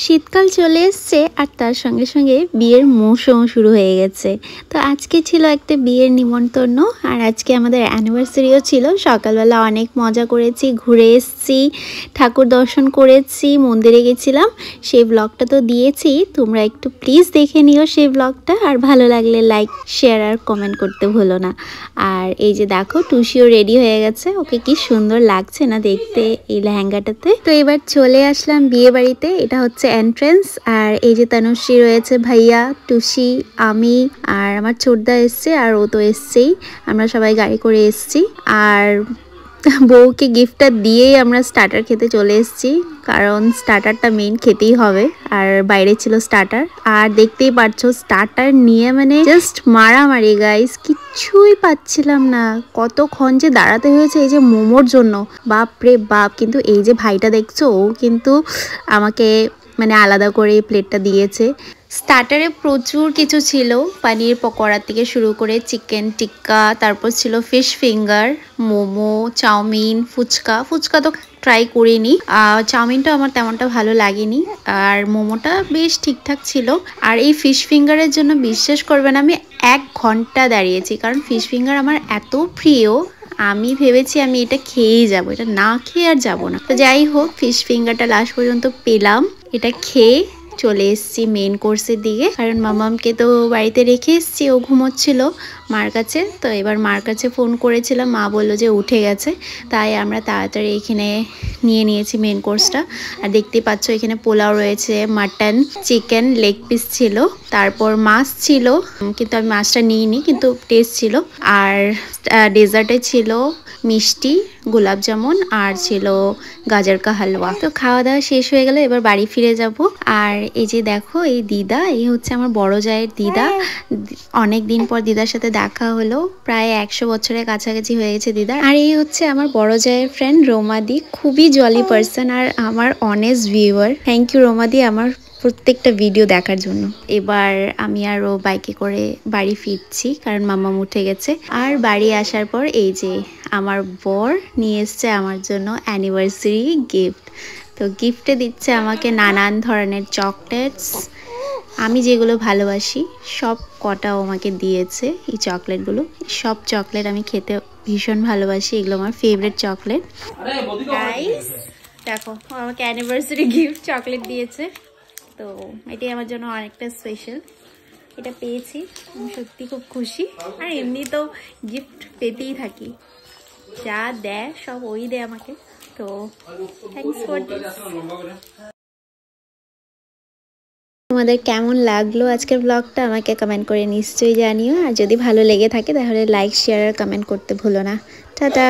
শীতকাল চলে এসছে আর তার সঙ্গে সঙ্গে বিয়ের মৌসুম শুরু হয়ে গেছে। তো আজকে ছিল একটা বিয়ের নিমন্ত্রণ আর আজকে আমাদের অ্যানিভার্সারিও ছিল। সকালবেলা অনেক মজা করেছি, ঘুরে এসেছি, ঠাকুর দর্শন করেছি, মন্দিরে গেছিলাম। সেই ব্লগটা তো দিয়েছি, তোমরা একটু প্লিজ দেখে নিও সেই ব্লগটা। আর ভালো লাগলে লাইক, শেয়ার আর কমেন্ট করতে ভুলো না। আর এই যে দেখো টুসিও রেডি হয়ে গেছে, ওকে কি সুন্দর লাগছে না দেখতে এই লেহেঙ্গাটাতে। তো এবার চলে আসলাম বিয়ে বাড়িতে। এটা হচ্ছে এন্ট্রেন্স। আর এই যে তনুশ্রী রয়েছে, ভাইয়া, টুসি, আমি আর আমার ছোটদা এসছে আর ও তো এসছেই। আমরা সবাই গাড়ি করে এসছি আর বউকে গিফটটা দিয়েই আমরা স্টার্টার খেতে চলে এসেছি, কারণ স্টার্টারটা মেইন খেতেই হবে। আর বাইরে ছিল স্টার্টার, আর দেখতেই পাচ্ছ স্টার্টার নিয়ে মানে জাস্ট মারামারি গাইস, কিচ্ছুই পাচ্ছিলাম না। কতক্ষণ যে দাঁড়াতে হয়েছে এই যে মোমোর জন্য, বাপ রে বাপ। কিন্তু এই যে ভাইটা দেখছো, ও কিন্তু আমাকে মানে আলাদা করে প্লেটটা দিয়েছে। স্টার্টারে প্রচুর কিছু ছিল, পানির পকোড়া থেকে শুরু করে চিকেন টিক্কা, তারপর ছিল fish finger, momo, chow mein, phuchka তো ট্রাই করিনি। চাউমিনটা আমার তেমনটা ভালো লাগেনি, আর মোমোটা বেশ ঠিকঠাক ছিল। আর এই ফিশ ফিঙ্গারের জন্য বিশ্বাস করবেন আমি 1 ঘন্টা দাঁড়িয়েছি, কারণ ফিশ ফিঙ্গার আমার এত প্রিয়। আমি ভেবেছি আমি এটা খেয়েই যাব, এটা না খেয়ে আর যাবো না। তো যাই হোক, ফিশ ফিঙ্গারটা লাস্ট পর্যন্ত পেলাম। এটা খেয়ে চলে এসেছি মেন কোর্সের দিকে, কারণ মামামকে তো বাড়িতে রেখে এসেছি, ও ঘুমোচ্ছিল মার কাছে। তো এবার মার কাছে ফোন করেছিলাম, মা বললো যে উঠে গেছে, তাই আমরা তাড়াতাড়ি এখানে নিয়ে নিয়েছি মেন কোর্সটা। আর দেখতেই পাচ্ছ এখানে পোলাও রয়েছে, মাটন, চিকেন লেগ পিস ছিল, তারপর মাছ ছিল, কিন্তু আমি মাছটা নিইনি, কিন্তু টেস্ট ছিল। আর ডেজার্টে ছিল মিষ্টি, গোলাপ জামুন, আর ছিল গাজর কা হালুয়া। তো খাওয়া দাওয়া শেষ হয়ে গেল, এবার বাড়ি ফিরে যাব। আর এই যে দেখো এই দিদা, এই হচ্ছে আমার বড় জায়ের দিদা। অনেক দিন পর দিদার সাথে দেখা হলো, প্রায় 100 বছরের কাছাকাছি হয়ে গেছে দিদা। আর এই হচ্ছে আমার বড় জায়ের ফ্রেন্ড রোমাদি, খুবই জলি পার্সন আর আমার অনেস্ট ভিউয়ার। থ্যাংক ইউ রোমাদি আমার প্রত্যেকটা ভিডিও দেখার জন্য। এবার আমি আর ও বাইকে করে বাড়ি ফিরছি, কারণ মামা উঠে গেছে। আর বাড়ি আসার পর এই যে আমার বর নিয়ে এসছে আমার জন্য অ্যানিভার্সারি গিফট। তো গিফটে দিচ্ছে আমাকে নানান ধরনের চকলেটস, আমি যেগুলো ভালোবাসি সব কটাও আমাকে দিয়েছে। এই চকলেটগুলো, সব চকলেট আমি খেতে ভীষণ ভালোবাসি, এগুলো আমার ফেভারিট চকলেট। গাইস দেখো, আমাকে অ্যানিভার্সারি গিফট চকলেট দিয়েছে, তো এটাই আমার জন্য অনেকটা স্পেশাল। এটা পেয়েছি, আমি সত্যি খুব খুশি। আর এমনি তো গিফট পেতেই থাকি, যা দেয় সব ওই দেয় আমাকে। তো থ্যাঙ্কস ফর দিস। তোমাদের কেমন লাগলো আজকের ব্লগটা আমাকে কমেন্ট করে নিশ্চয়ই জানিও। আর যদি ভালো লেগে থাকে তাহলে লাইক, শেয়ার আর কমেন্ট করতে ভুলো না। টাটা।